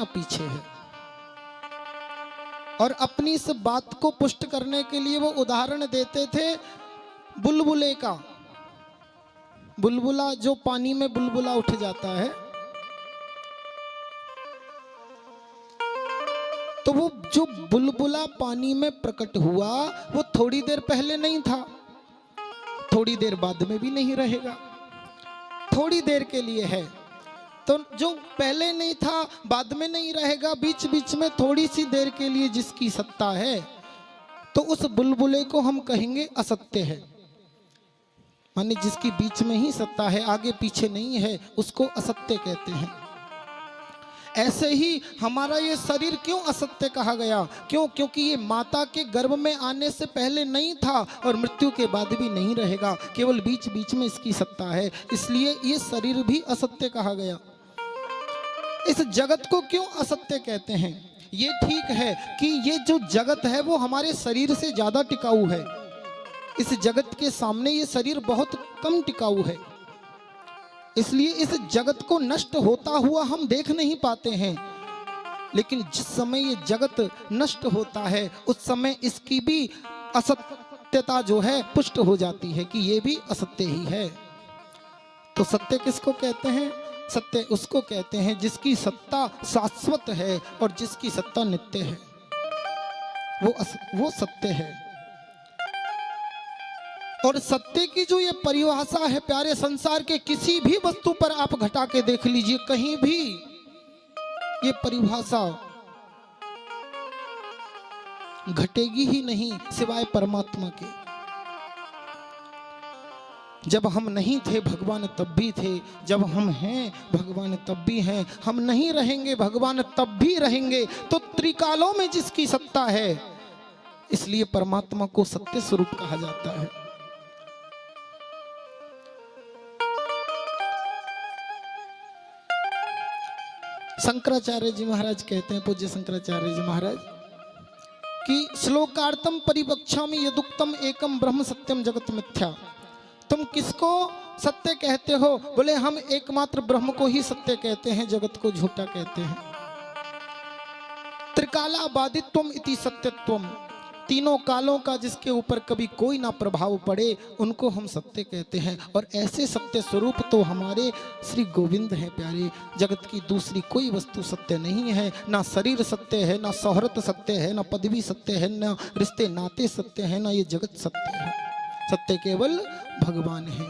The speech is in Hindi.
ना पीछे है। और अपनी इस बात को पुष्ट करने के लिए वो उदाहरण देते थे बुलबुले का। बुलबुला, जो पानी में बुलबुला उठ जाता है, तो वो जो बुलबुला पानी में प्रकट हुआ वो थोड़ी देर पहले नहीं था, थोड़ी देर बाद में भी नहीं रहेगा, थोड़ी देर के लिए है। तो जो पहले नहीं था, बाद में नहीं रहेगा, बीच बीच में थोड़ी सी देर के लिए जिसकी सत्ता है, तो उस बुलबुले को हम कहेंगे असत्य है। माने जिसकी बीच में ही सत्ता है, आगे पीछे नहीं है, उसको असत्य कहते हैं। ऐसे ही हमारा ये शरीर क्यों असत्य कहा गया? क्यों? क्योंकि ये माता के गर्भ में आने से पहले नहीं था और मृत्यु के बाद भी नहीं रहेगा, केवल बीच बीच में इसकी सत्ता है, इसलिए ये शरीर भी असत्य कहा गया। इस जगत को क्यों असत्य कहते हैं? ये ठीक है कि ये जो जगत है वो हमारे शरीर से ज्यादा टिकाऊ है। इस जगत के सामने ये शरीर बहुत कम टिकाऊ है, इसलिए इस जगत को नष्ट होता हुआ हम देख नहीं पाते हैं। लेकिन जिस समय ये जगत नष्ट होता है उस समय इसकी भी असत्यता जो है पुष्ट हो जाती है कि ये भी असत्य ही है। तो सत्य किसको कहते हैं? सत्य उसको कहते हैं जिसकी सत्ता शाश्वत है और जिसकी सत्ता नित्य है, वो सत्य है। और सत्य की जो ये परिभाषा है प्यारे, संसार के किसी भी वस्तु पर आप घटा के देख लीजिए, कहीं भी ये परिभाषा घटेगी ही नहीं सिवाय परमात्मा के। जब हम नहीं थे भगवान तब भी थे, जब हम हैं भगवान तब भी हैं, हम नहीं रहेंगे भगवान तब भी रहेंगे। तो त्रिकालों में जिसकी सत्ता है, इसलिए परमात्मा को सत्य स्वरूप कहा जाता है। शंकराचार्य जी महाराज कहते हैं, पूज्य शंकराचार्य जी महाराज, कि श्लोकार्थम परिवक्ष्यामि यदुक्तम एकम ब्रह्म सत्यम जगत मिथ्या। तुम किसको सत्य कहते हो? बोले हम एकमात्र ब्रह्म को ही सत्य कहते हैं, जगत को झूठा कहते हैं। त्रिकाला बाधित्वम इति सत्यत्वम, तीनों कालों का जिसके ऊपर कभी कोई ना प्रभाव पड़े उनको हम सत्य कहते हैं। और ऐसे सत्य स्वरूप तो हमारे श्री गोविंद हैं प्यारे। जगत की दूसरी कोई वस्तु सत्य नहीं है, ना शरीर सत्य है, ना शोहरत सत्य है, ना पदवी सत्य है, ना रिश्ते नाते सत्य है, ना ये जगत सत्य है। सत्य केवल भगवान है।